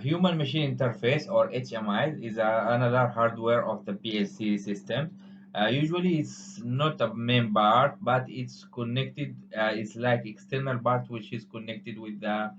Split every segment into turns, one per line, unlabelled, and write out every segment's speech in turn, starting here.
Human machine interface or HMI is another hardware of the PLC system. Usually it's not a main part, but it's connected, it's like external part which is connected with the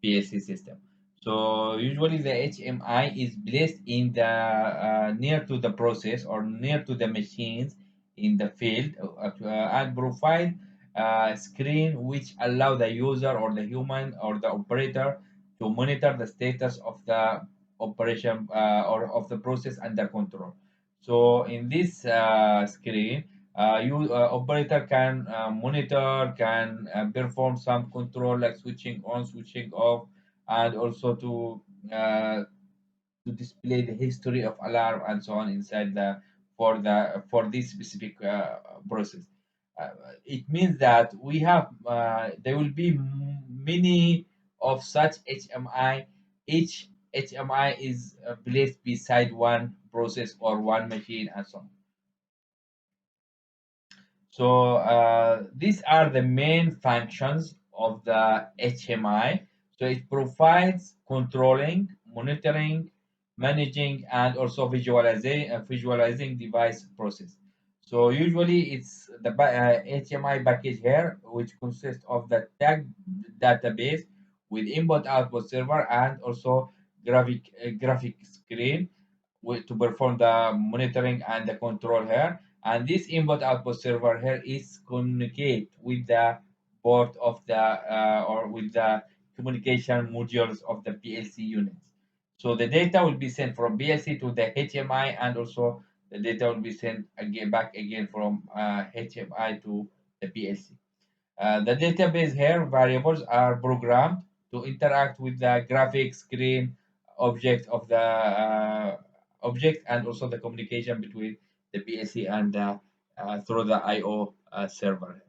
PLC system. So usually the HMI is placed in the near to the process or near to the machines in the field and provide a screen which allow the user or the human or the operator to monitor the status of the operation or of the process under control. So in this screen, you operator can monitor, can perform some control like switching on, switching off, and also uh, to display the history of alarm and so on inside for this specific process. Uh, it means that we have there will be many of such HMI. Each HMI is placed beside one process or one machine and so on. So these are the main functions of the HMI. So it provides controlling, monitoring, managing, and also visualizing device process. So usually it's the HMI package here, which consists of the tag database with input-output server and also graphic screen to perform the monitoring and the control here. And this input output server here is communicate with the board of the or with the communication modules of the PLC units. So the data will be sent from PLC to the HMI, and also the data will be sent again back again from HMI to the PLC. The database here variables are programmed to interact with the graphic screen object of the object, and also the communication between the PLC and through the I/O server.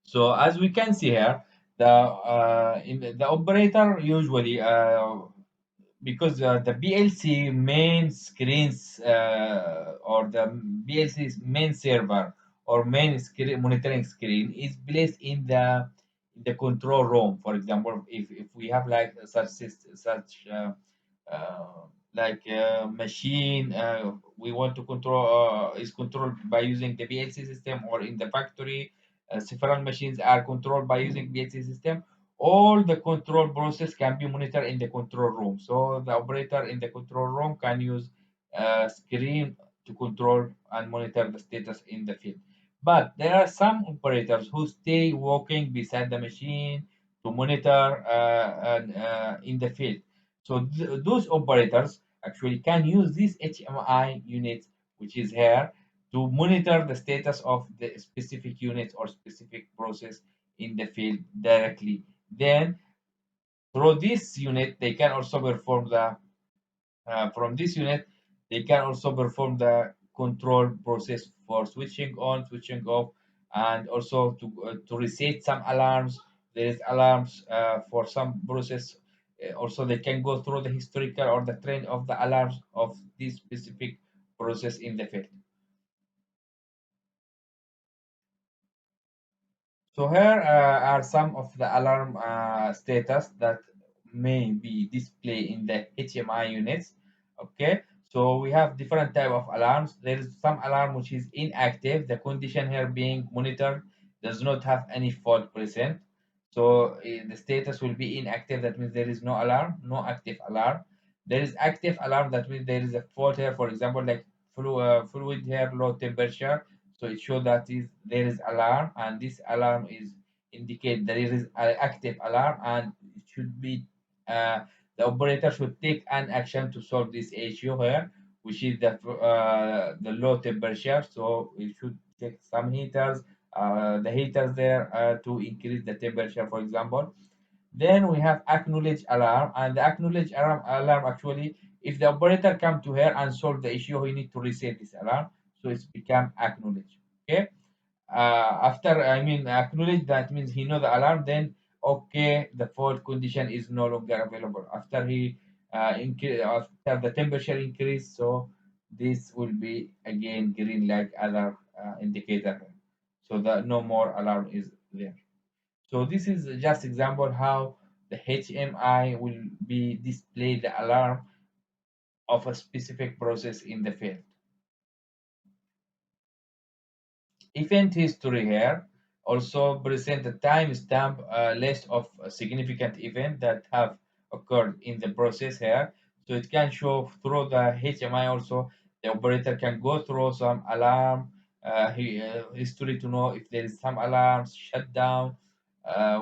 So as we can see here, the operator usually because the BLC main screens or the BLC's main server or main screen, monitoring screen is placed in the control room. For example, if we have like such like machine we want to control is controlled by using the PLC system, or in the factory several machines are controlled by using PLC system. All the control process can be monitored in the control room. So the operator in the control room can use a screen to control and monitor the status in the field. But there are some operators who stay walking beside the machine to monitor in the field. So those operators actually can use this HMI unit, which is here, to monitor the status of the specific unit or specific process in the field directly. Then through this unit, they can also perform the from this unit, they can also perform the control process for switching on, switching off, and also to reset some alarms. There is alarms for some process. Also, they can go through the historical or the trend of the alarms of this specific process in the field. So here are some of the alarm status that may be displayed in the HMI units. Okay, so we have different type of alarms. There is some alarm which is inactive. The condition here being monitored does not have any fault present. So the status will be inactive. That means there is no alarm, no active alarm. There is active alarm. That means there is a fault here. For example, like fluid here, low temperature. So it shows that there is alarm, and this alarm is indicate there is an active alarm, and it should be uh, the operator should take an action to solve this issue here, which is the low temperature. So it should take some heaters, the heaters there to increase the temperature, for example. Then we have acknowledge alarm, and the acknowledge alarm actually, if the operator come to here and solve the issue, he need to reset this alarm, so it's become acknowledge. Okay. After I mean acknowledge, that means he know the alarm. Then okay, the fault condition is no longer available. After he after the temperature increase, so this will be again green like other indicator. So the no more alarm is there. So this is just example how The HMI will be display the alarm of a specific process in the field. Event history here also present a timestamp list of significant events that have occurred in the process here. So it can show through the HMI also. The operator can go through some alarm history to know if there is some alarms, shutdown,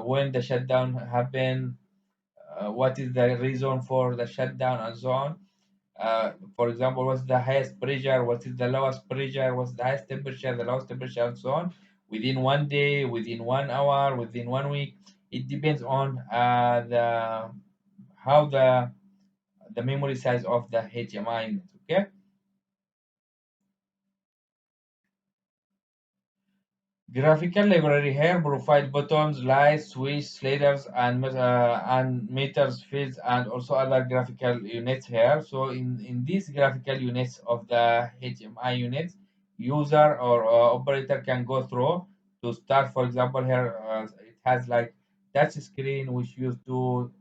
when the shutdown happened, what is the reason for the shutdown, and so on. For example, what's the highest pressure, what is the lowest pressure, what's the highest temperature, the lowest temperature, and so on. Within 1 day, within 1 hour, within 1 week, it depends on the how the memory size of the HMI unit. Okay. Graphical library here provide buttons, lights, switch, sliders, and meters, fields, and also other graphical units here. So in these graphical units of the HMI units, user or operator can go through to start. For example, here it has like touch screen which used to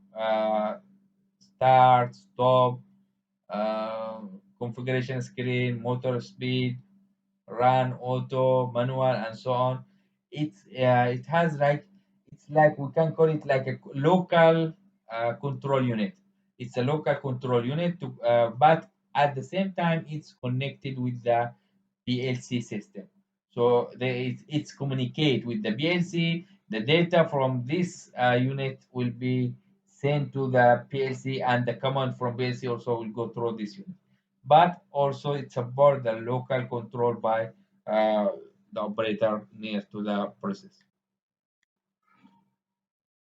start, stop, uh, configuration screen, motor speed, run, auto, manual, and so on. It has like it's like we can call it like a local control unit. It's a local control unit, but at the same time it's connected with the PLC system. So it's communicate with the PLC. The data from this unit will be sent to the PLC, and the command from PLC also will go through this unit. But also it supports the local control by uh, the operator near to the process.